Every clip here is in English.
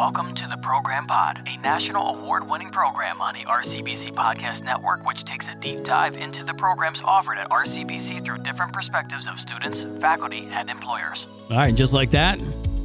Welcome to the Program Pod, a national award-winning program on the RCBC Podcast Network, which takes a deep dive into the programs offered at RCBC through different perspectives of students, faculty, and employers. All right, just like that,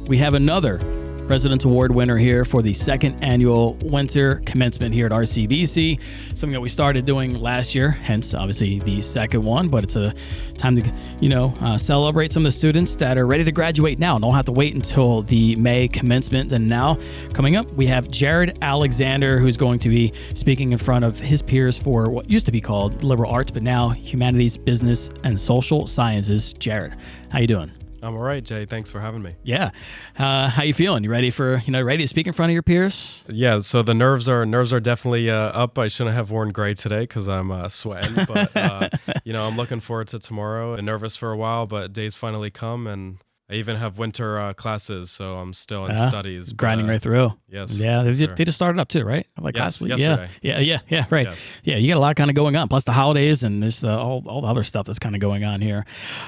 we have another President's Award winner here for the second annual winter commencement here at RCBC, something that we started doing last year, hence obviously the second one, but it's a time to, celebrate some of the students that are ready to graduate now. Don't have to wait until the May commencement. And now coming up, we have Jared Alexander, who's going to be speaking in front of his peers for what used to be called liberal arts, but now Humanities, Business, and Social Sciences. Jared, how you doing? I'm all right, Jay. Thanks for having me. Yeah. How you feeling? You ready to speak in front of your peers? Yeah, so the nerves are definitely up. I shouldn't have worn gray today because I'm sweating, but I'm looking forward to tomorrow. Been nervous for a while, but days finally come, and I even have winter classes, so I'm still in studies. Grinding right through. Yes. Yeah, they just started up too, right? Last week. Yesterday. Yeah, right. Yes. Yeah, you got a lot kind of going on, plus the holidays and there's all the other stuff that's kind of going on here.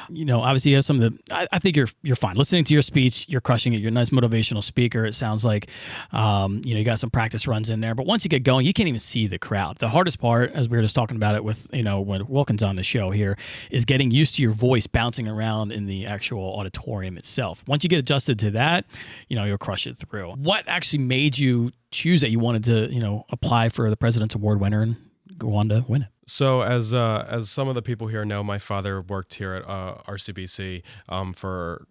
Obviously you have some of the, I think you're fine. Listening to your speech, you're crushing it. You're a nice motivational speaker. It sounds like, you got some practice runs in there, but once you get going, you can't even see the crowd. The hardest part, as we were just talking about it with, when Wilkins on the show here, is getting used to your voice bouncing around in the actual auditorium itself. Once you get adjusted to that, you'll crush it through. What actually made you choose that you wanted to, apply for the President's Award winner and go on to win it? So as some of the people here know, my father worked here at RCBC for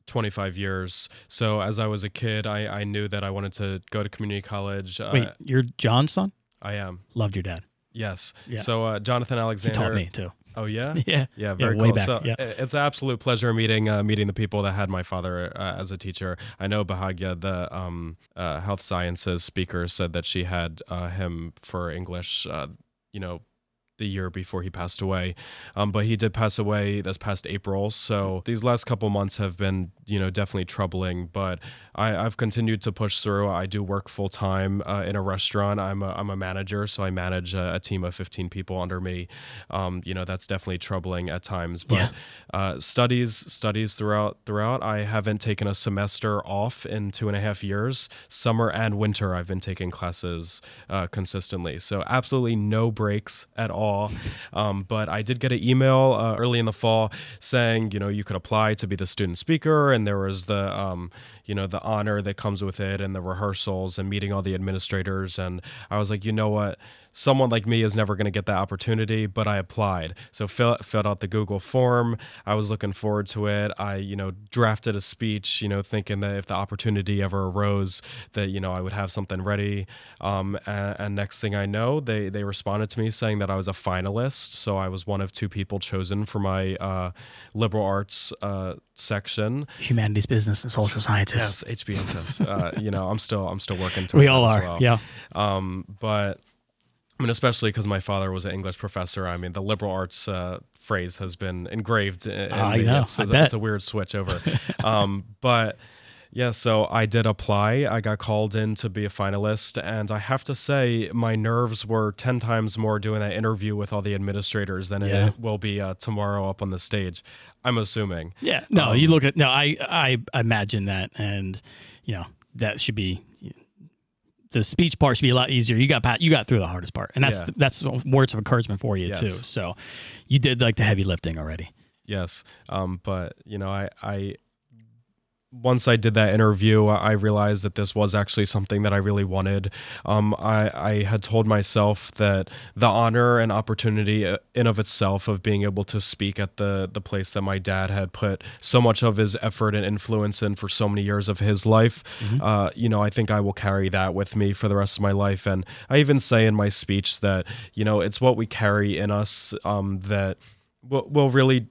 25 years. So as I was a kid, I knew that I wanted to go to community college. Wait, you're John's son? I am. Loved your dad. Yes. Yeah. So Jonathan Alexander. He taught me too. Oh yeah? Yeah, very way cool. Back. So yeah. It's an absolute pleasure meeting the people that had my father as a teacher. I know Bahagya, the health sciences speaker, said that she had him for English, the year before he passed away. But he did pass away this past April. So these last couple months have been, definitely troubling, but I've continued to push through. I do work full time in a restaurant. I'm a manager, so I manage a team of 15 people under me. That's definitely troubling at times, but studies throughout. I haven't taken a semester off in 2.5 years. Summer and winter, I've been taking classes consistently. So absolutely no breaks at all. But I did get an email early in the fall saying, you could apply to be the student speaker, and there was the honor that comes with it and the rehearsals and meeting all the administrators. And I was like, you know what? Someone like me is never going to get that opportunity, but I applied. So filled out the Google form. I was looking forward to it. I, drafted a speech, thinking that if the opportunity ever arose that, I would have something ready. And next thing I know, they responded to me saying that I was a finalist. So I was one of 2 people chosen for my liberal arts section. Humanities, Business, and Social Sciences. Yes, HBSS. I'm still working towards we all that are. as well. Yeah. But especially because my father was an English professor. The liberal arts phrase has been engraved in me. It's a weird switch over. But yeah, so I did apply. I got called in to be a finalist, and I have to say my nerves were 10 times more doing that interview with all the administrators than it will be tomorrow up on the stage, I'm assuming. Yeah, no, I imagine that, and that should be, the speech part should be a lot easier. You got through the hardest part, and that's words of encouragement for you too. So you did like the heavy lifting already. Yes, but I once I did that interview, I realized that this was actually something that I really wanted. I had told myself that the honor and opportunity in of itself of being able to speak at the place that my dad had put so much of his effort and influence in for so many years of his life, I think I will carry that with me for the rest of my life. And I even say in my speech that, it's what we carry in us that will really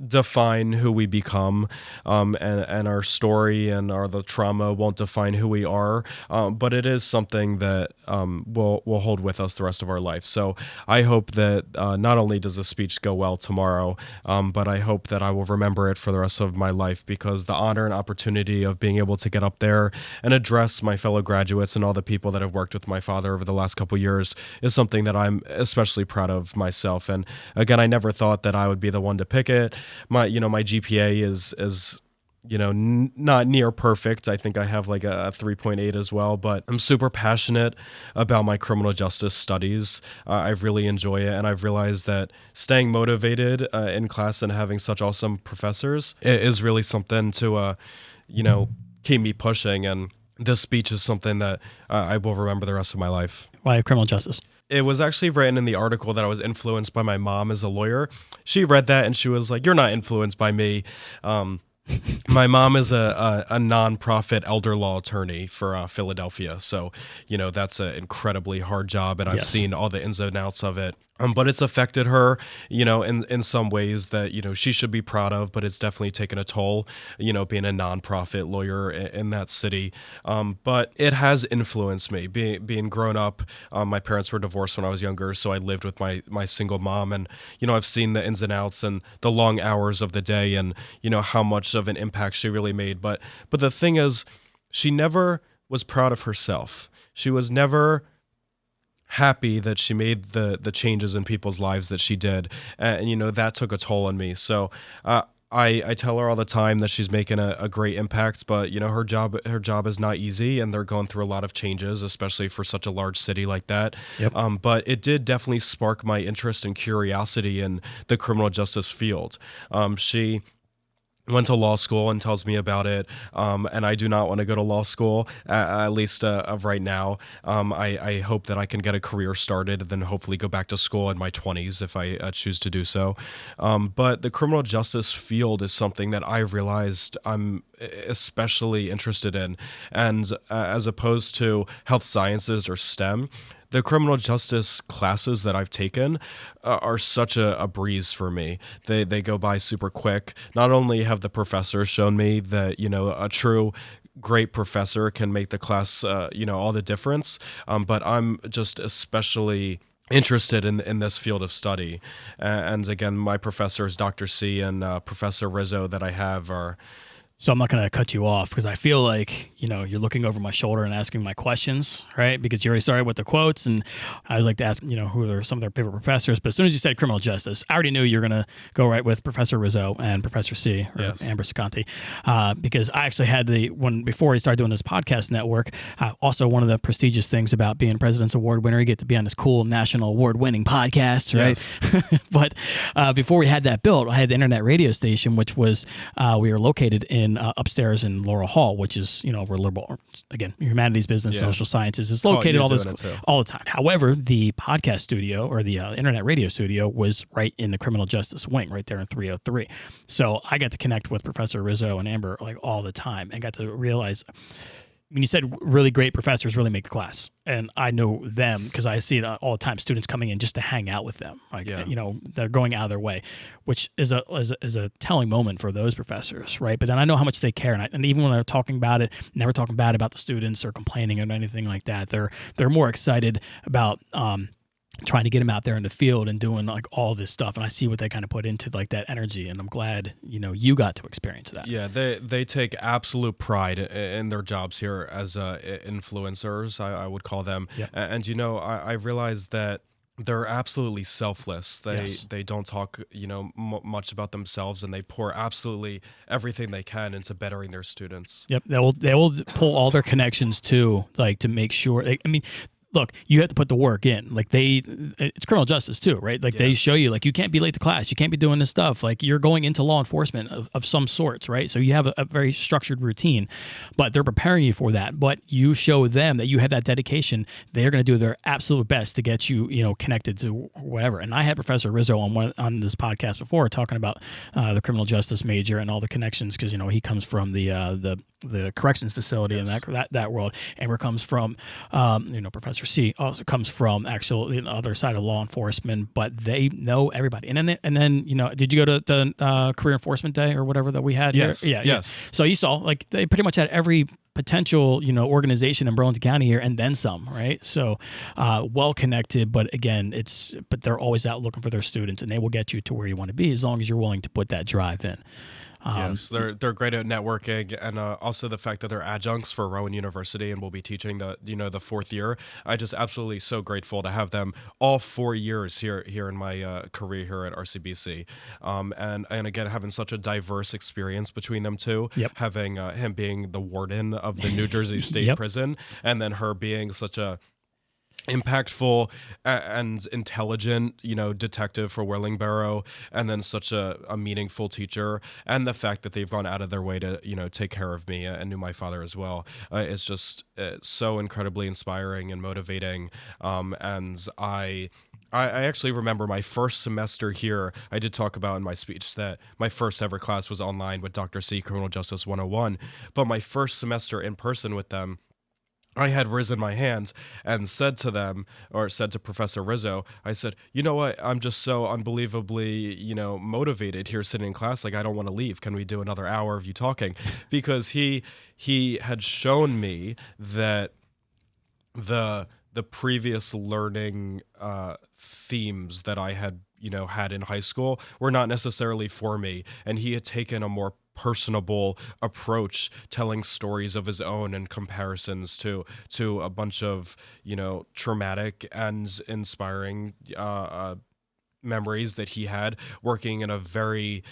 define who we become, and our story and the trauma won't define who we are, but it is something that we'll hold with us the rest of our life. So I hope that not only does the speech go well tomorrow, but I hope that I will remember it for the rest of my life, because the honor and opportunity of being able to get up there and address my fellow graduates and all the people that have worked with my father over the last couple years is something that I'm especially proud of myself. And again, I never thought that I would be the one to pick it. My GPA is not near perfect. I think I have like a 3.8 as well, but I'm super passionate about my criminal justice studies. I really enjoy it, and I've realized that staying motivated in class and having such awesome professors is really something to, keep me pushing. And this speech is something that I will remember the rest of my life. Why criminal justice? It was actually written in the article that I was influenced by my mom as a lawyer. She read that and she was like, "You're not influenced by me." My mom is a nonprofit elder law attorney for Philadelphia. So, that's an incredibly hard job, and I've seen all the ins and outs of it. But it's affected her, in some ways that, she should be proud of, but it's definitely taken a toll, being a nonprofit lawyer in that city. But it has influenced me. Being grown up, my parents were divorced when I was younger, so I lived with my single mom. And, I've seen the ins and outs and the long hours of the day and, how much of an impact she really made. But the thing is, she never was proud of herself. She was never happy that she made the changes in people's lives that she did. And that took a toll on me. So I tell her all the time that she's making a great impact, but her job is not easy, and they're going through a lot of changes, especially for such a large city like that. Yep. But it did definitely spark my interest and curiosity in the criminal justice field. She went to law school and tells me about it, and I do not want to go to law school, at least of right now. I hope that I can get a career started and then hopefully go back to school in my 20s if I choose to do so. But the criminal justice field is something that I've realized I'm especially interested in, and as opposed to health sciences or STEM, the criminal justice classes that I've taken are such a breeze for me. They go by super quick. Not only have the professors shown me that, a true great professor can make the class, all the difference, but I'm just especially interested in this field of study. And again, my professors, Dr. C and Professor Rizzo that I have are... So I'm not going to cut you off because I feel like, you're looking over my shoulder and asking my questions, right? Because you already started with the quotes, and I would like to ask, who are some of their favorite professors. But as soon as you said criminal justice, I already knew you were going to go right with Professor Rizzo and Professor C, or Yes. Amber Seconti, because I actually had before we started doing this podcast network, also one of the prestigious things about being President's Award winner, you get to be on this cool national award-winning podcast, right? Yes. But before we had that built, I had the internet radio station, which was, we were located in upstairs in Laurel Hall, which is, we're liberal, again, humanities, business, social sciences is located all the time. However, the podcast studio or the internet radio studio was right in the criminal justice wing, right there in 303. So I got to connect with Professor Rizzo and Amber like all the time and got to realize, when you said really great professors really make the class, and I know them because I see it all the time, students coming in just to hang out with them. Like, they're going out of their way, which is a telling moment for those professors, right? But then I know how much they care. And even when they're talking about it, never talking bad about the students or complaining or anything like that. They're more excited about, trying to get them out there in the field and doing like all this stuff. And I see what they kind of put into like that energy. And I'm glad, you got to experience that. Yeah, they take absolute pride in their jobs here as influencers, I would call them. Yeah. And, I realized that they're absolutely selfless. They don't talk, much about themselves, and they pour absolutely everything they can into bettering their students. Yep. They will pull all their connections too, like to make sure, look, you have to put the work in. Like it's criminal justice too, right? Like they show you, like you can't be late to class, you can't be doing this stuff. Like you're going into law enforcement of some sorts, right? So you have a very structured routine, but they're preparing you for that. But you show them that you have that dedication. They're going to do their absolute best to get you, connected to whatever. And I had Professor Rizzo on this podcast before talking about the criminal justice major and all the connections because he comes from the corrections facility and that world. Amber comes from, Professor C also comes from the other side of law enforcement, but they know everybody. And then did you go to the career enforcement day or whatever that we had? Yes. Here? Yeah. Yes. So you saw like they pretty much had every potential, organization in Burlington County here and then some, right? So well connected, but again, they're always out looking for their students and they will get you to where you want to be as long as you're willing to put that drive in. Yes, they're great at networking, and also the fact that they're adjuncts for Rowan University and will be teaching the fourth year. I just absolutely so grateful to have them all 4 years here in my career here at RCBC, and again having such a diverse experience between them two. Yep. Having him being the warden of the New Jersey State Yep. Prison, and then her being such a impactful and intelligent, detective for Wellingborough, and then such a meaningful teacher, and the fact that they've gone out of their way to, take care of me and knew my father as well. It's just so incredibly inspiring and motivating. And I actually remember my first semester here. I did talk about in my speech that my first ever class was online with Dr. C, Criminal Justice 101, but my first semester in person with them, I had risen my hands and said to them, or said to Professor Rizzo, I said, you know what, I'm just so unbelievably, motivated here sitting in class. Like, I don't want to leave. Can we do another hour of you talking? Because he had shown me that the previous learning themes that I had, had in high school were not necessarily for me. And he had taken a more personable approach, telling stories of his own and comparisons to a bunch of traumatic and inspiring memories that he had working in a very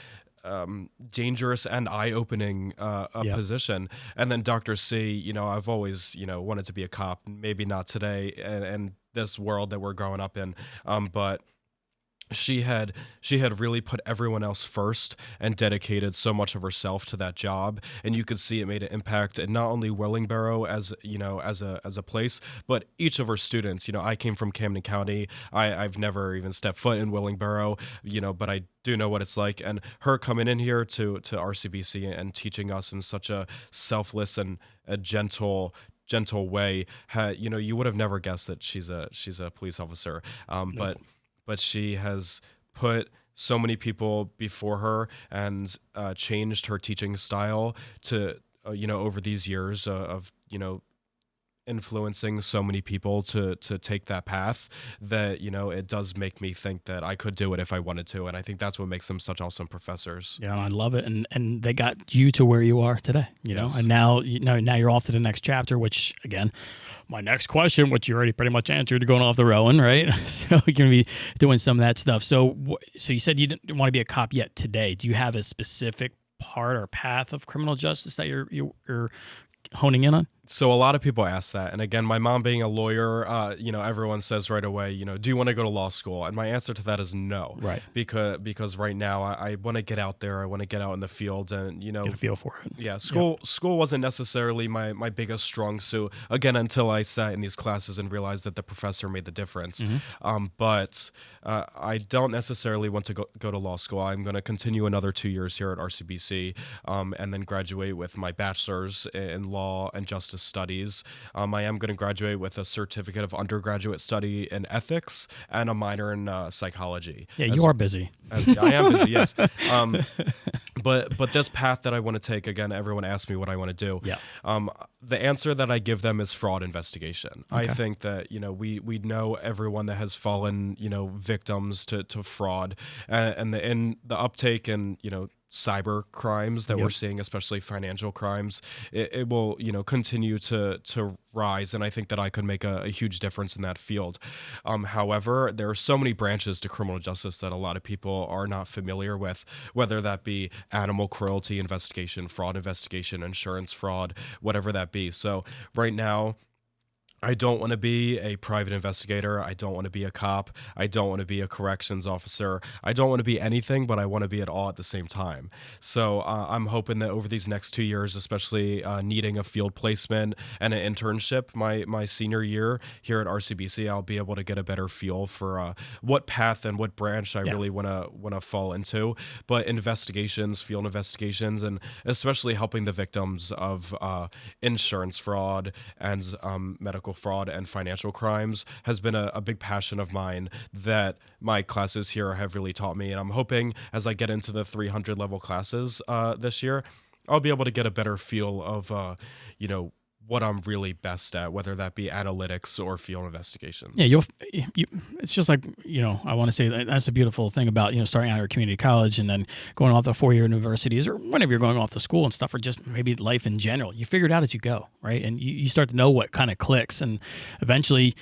dangerous and eye-opening position. And then Dr. C, I've always wanted to be a cop, maybe not today and this world that we're growing up in, but she had really put everyone else first and dedicated so much of herself to that job, and you could see it made an impact in not only Wellingborough as a place, but each of her students. I came from Camden County. I've never even stepped foot in Wellingborough, but I do know what it's like, and her coming in here to RCBC and teaching us in such a selfless and a gentle way, you would have never guessed that she's a police officer, but she has put so many people before her and changed her teaching style to over these years of influencing so many people to take that path, that it does make me think that I could do it if I wanted to, and I think that's what makes them such awesome professors. Yeah, I love it, and they got you to where you are today. Yes. And now now you're off to the next chapter, which again, my next question, which you already pretty much answered, going off the Rowan, right? So you're gonna be doing some of that stuff. So you said you didn't want to be a cop yet today. Do you have a specific part or path of criminal justice that you're honing in on? So a lot of people ask that. And again, my mom being a lawyer, everyone says right away, do you want to go to law school? And my answer to that is no. Right. Because right now I want to get out there. I want to get out in the field and, get a feel for it. Yeah. School wasn't necessarily my biggest strong suit, again, until I sat in these classes and realized that the professor made the difference. Mm-hmm. But I don't necessarily want to go to law school. I'm going to continue another 2 years here at RCBC, and then graduate with my bachelor's in law and justice studies. I am going to graduate with a certificate of undergraduate study in ethics and a minor in psychology. Yeah, you are busy. I am busy, yes. But this path that I want to take, again, everyone asks me what I want to do. Yeah. The answer that I give them is fraud investigation. Okay. I think that we know everyone that has fallen victims to fraud, and the uptake and cyber crimes that we're seeing, especially financial crimes, it will continue to rise, and I think that I could make a huge difference in that field. However, there are so many branches to criminal justice that a lot of people are not familiar with, whether that be animal cruelty investigation, fraud investigation, insurance fraud, whatever that be. So right now, I don't want to be a private investigator. I don't want to be a cop. I don't want to be a corrections officer. I don't want to be anything, but I want to be it all at the same time. So I'm hoping that over these next 2 years, especially needing a field placement and an internship my senior year here at RCBC, I'll be able to get a better feel for what path and what branch I really want to fall into. But investigations, field investigations, and especially helping the victims of insurance fraud and medical fraud and financial crimes has been a big passion of mine that my classes here have really taught me. And I'm hoping as I get into the 300 level classes this year, I'll be able to get a better feel of, what I'm really best at, whether that be analytics or field investigations. Yeah, it's just like, I want to say that's a beautiful thing about, starting out at community college and then going off to 4-year universities or whenever you're going off to school and stuff, or just maybe life in general. You figure it out as you go, right? And you start to know what kind of clicks, and eventually,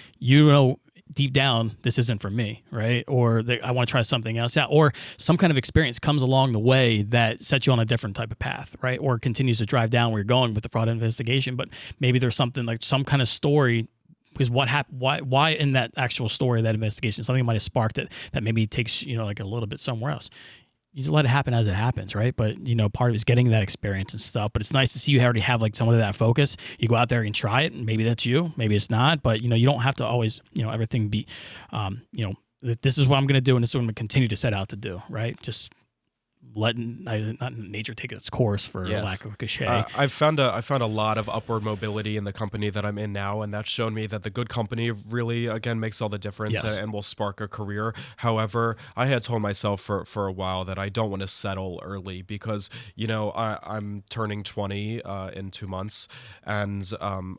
deep down, this isn't for me, right? Or I want to try something else out, or some kind of experience comes along the way that sets you on a different type of path, right? Or continues to drive down where you're going with the fraud investigation, but maybe there's something like some kind of story, because what happened, why in that actual story, that investigation, something might have sparked it that maybe takes, like a little bit somewhere else. You just let it happen as it happens, right? But, part of it is getting that experience and stuff. But it's nice to see you already have like somewhat of that focus. You go out there and try it, and maybe that's you, maybe it's not. But, you don't have to always, everything be, this is what I'm going to do, and this is what I'm going to continue to set out to do, right? Just letting not nature take its course, for lack of a cliche. I've found a lot of upward mobility in the company that I'm in now, and that's shown me that the good company really, again, makes all the difference. Yes. And will spark a career. However, I had told myself for a while that I don't want to settle early, because I'm turning 20 in 2 months, and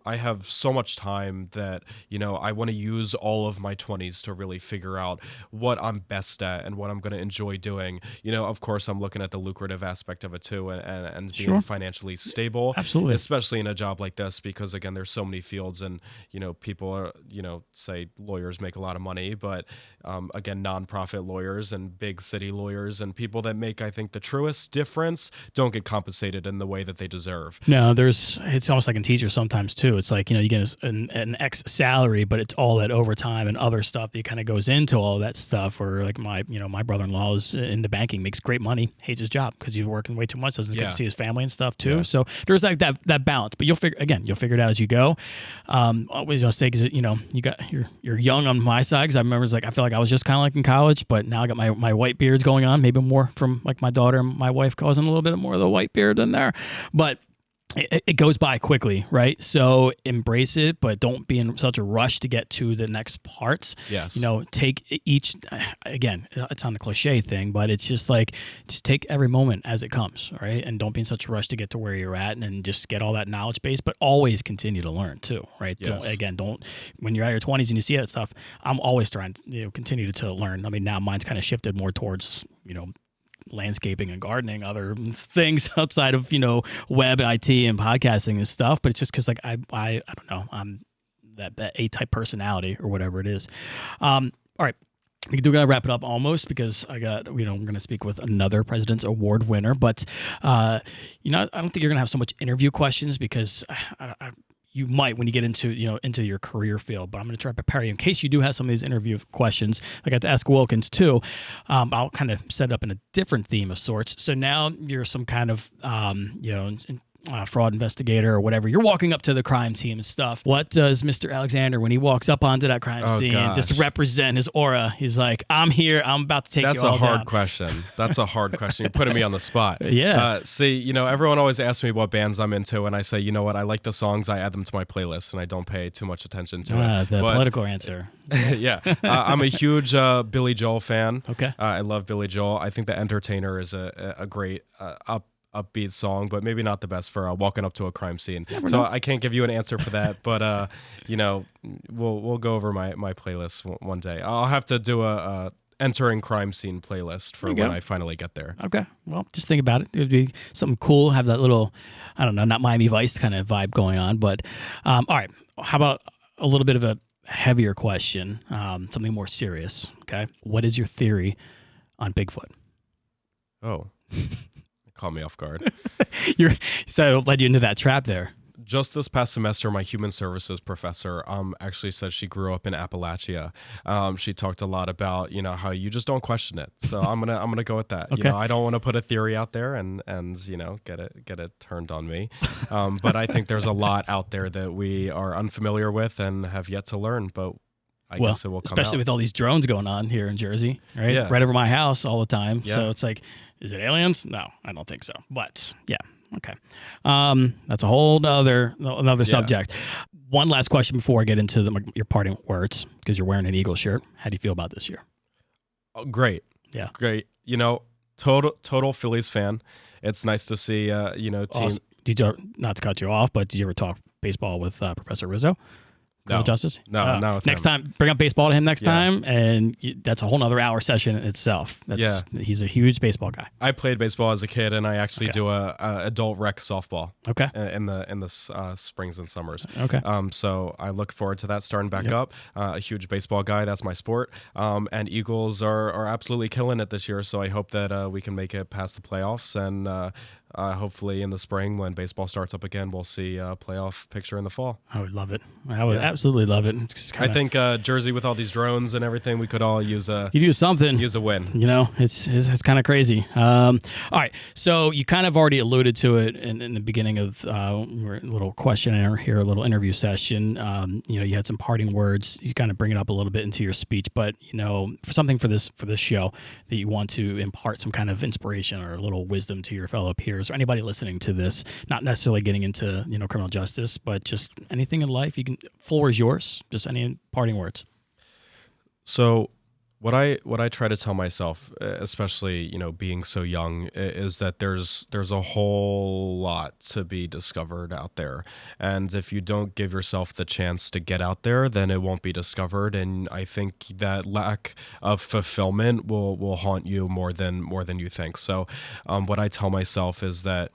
I have so much time that I want to use all of my 20s to really figure out what I'm best at and what I'm going to enjoy doing. Of course, I'm looking at the lucrative aspect of it too, and being financially stable. Absolutely. Especially in a job like this, because again, there's so many fields, and people are, say lawyers make a lot of money, but again, nonprofit lawyers and big city lawyers and people that make, I think, the truest difference don't get compensated in the way that they deserve. No, it's almost like in teachers sometimes too. It's like, you get an X salary, but it's all that overtime and other stuff that kind of goes into all that stuff. Or like my brother-in-law is into banking, makes great money, hates his job because he's working way too much, doesn't get to see his family and stuff too. So there's like that balance, but you'll figure it out as you go. Always say, because you're young on my side, because I remember I feel like I was just kind of like in college, but now I got my white beards going on, maybe more from like my daughter and my wife causing a little bit more of the white beard in there, but it goes by quickly, right? So embrace it, but don't be in such a rush to get to the next parts. Yes. Take each, again, it's on the cliche thing, but it's just take every moment as it comes, right? And don't be in such a rush to get to where you're at, and just get all that knowledge base, but always continue to learn too, right? Yes. Don't, when you're at your 20s and you see that stuff, I'm always trying to, continue to learn. I mean, now mine's kind of shifted more towards, landscaping and gardening, other things outside of web, IT, and podcasting and stuff. But it's just because I don't know, I'm that A-type personality or whatever it is. All right, we're gonna wrap it up almost, because I got we're gonna speak with another President's Award winner. But I don't think you're gonna have so much interview questions, because you might when you get into into your career field, but I'm going to try to prepare you in case you do have some of these interview questions. I got to ask Wilkins too. I'll kind of set it up in a different theme of sorts. So now you're some kind of fraud investigator or whatever. You're walking up to the crime scene and stuff. What does Mr. Alexander, when he walks up onto that crime scene, just to represent his aura? He's like, I'm here. I'm about to take you all down. That's a hard question. That's a hard question. You're putting me on the spot. Yeah. See, everyone always asks me what bands I'm into, and I say, you know what? I like the songs. I add them to my playlist, and I don't pay too much attention to it. The political answer. Yeah. I'm a huge Billy Joel fan. Okay. I love Billy Joel. I think The Entertainer is a great upbeat song, but maybe not the best for walking up to a crime scene. So I can't give you an answer for that, but we'll go over my playlist one day. I'll have to do a entering crime scene playlist for when I finally get there. Okay. Well, just think about it. It would be something cool. Have that little, I don't know, not Miami Vice kind of vibe going on. But all right, how about a little bit of a heavier question, something more serious. Okay. What is your theory on Bigfoot? Oh. Caught me off guard. So led you into that trap there. Just this past semester, my human services professor actually said she grew up in Appalachia. She talked a lot about how you just don't question it. So I'm gonna go with that. Okay. I don't want to put a theory out there and get it turned on me. But I think there's a lot out there that we are unfamiliar with and have yet to learn. But I guess it will come especially out. with all these drones going on here in Jersey, right? Yeah. Right over my house all the time. Yeah. So it's like, is it aliens? No, I don't think so. But yeah, okay. That's a whole another subject. One last question before I get into your parting words, because you're wearing an Eagle shirt. How do you feel about this year? Oh, great. Yeah. Great. Total Phillies fan. It's nice to see, team. Awesome. did you, not to cut you off, but did you ever talk baseball with Professor Rizzo? Criminal Justice? No, no. with Next him. time, bring up baseball to him next Yeah. time, and that's a whole nother hour session in itself. He's a huge baseball guy. I played baseball as a kid, and I actually Okay. do a adult rec softball. Okay. In the springs and summers. Okay. So I look forward to that starting back up. A huge baseball guy. That's my sport. And Eagles are absolutely killing it this year. So I hope that we can make it past the playoffs, and hopefully in the spring when baseball starts up again, we'll see a playoff picture in the fall. I would love it. I would absolutely love it. I think Jersey with all these drones and everything, we could all use a you do something. use a win. You know, it's kind of crazy. All right, so you kind of already alluded to it in the beginning of a little questionnaire here, a little interview session. You had some parting words. You kind of bring it up a little bit into your speech, but for something for this show that you want to impart some kind of inspiration or a little wisdom to your fellow peers or anybody listening to this, not necessarily getting into criminal justice, but just anything in life. You can. Floor is yours. Just any parting words. So what I try to tell myself, especially being so young, is that there's a whole lot to be discovered out there, and if you don't give yourself the chance to get out there, then it won't be discovered. And I think that lack of fulfillment will haunt you more than you think. So what I tell myself is that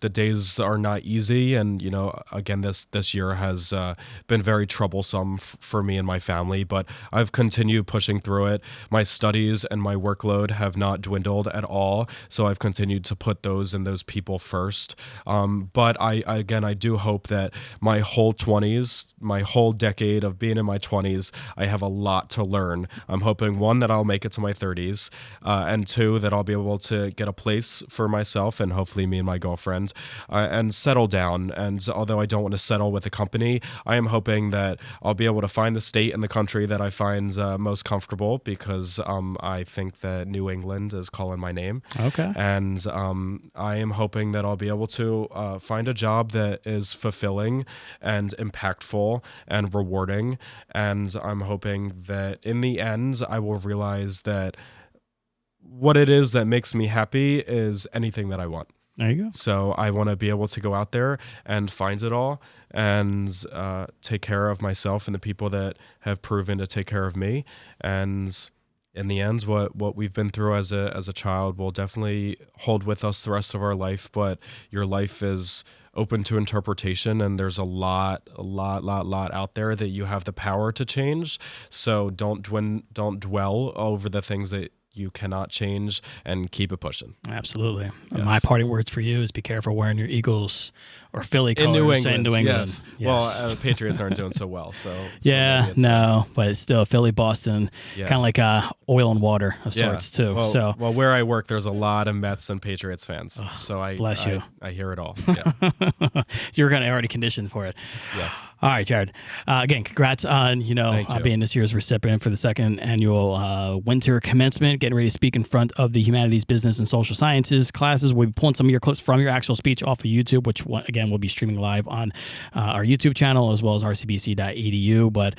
the days are not easy, and again, this year has been very troublesome for me and my family, but I've continued pushing through it. My studies and my workload have not dwindled at all, so I've continued to put those people first. But I do hope that my whole 20s, my whole decade of being in my 20s, I have a lot to learn. I'm hoping, one, that I'll make it to my 30s, and two, that I'll be able to get a place for myself and hopefully me and my girlfriend, and settle down. And although I don't want to settle with a company, I am hoping that I'll be able to find the state and the country that I find most comfortable, because I think that New England is calling my name. Okay. And I am hoping that I'll be able to find a job that is fulfilling and impactful and rewarding. And I'm hoping that in the end, I will realize that what it is that makes me happy is anything that I want. There you go. So I want to be able to go out there and find it all, and take care of myself and the people that have proven to take care of me. And in the end, what we've been through as a child will definitely hold with us the rest of our life. But your life is open to interpretation, and there's a lot out there that you have the power to change. So don't dwell over the things that you cannot change, and keep it pushing. Absolutely. Yes. My parting words for you is be careful wearing your Eagles or Philly colors In New England. Yes. Well, the Patriots aren't doing so well, so yeah, maybe it's, no, but it's still Philly, Boston, Yeah. kind of like oil and water of sorts too. Well, where I work, there's a lot of Mets and Patriots fans, so bless you. I hear it all. Yeah. You're kind of already conditioned for it. Yes. All right, Jared. Again, congrats on Thank you. being this year's recipient for the second annual winter commencement. Getting ready to speak in front of the Humanities, Business, and Social Sciences classes. We'll be pulling some of your clips from your actual speech off of YouTube, which again will be streaming live on our YouTube channel as well as rcbc.edu. But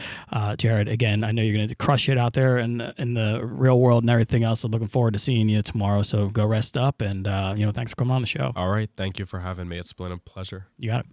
Jared, again, I know you're going to crush it out there in the real world and everything else. I'm looking forward to seeing you tomorrow. So go rest up, and thanks for coming on the show. All right. Thank you for having me. It's been a pleasure. You got it.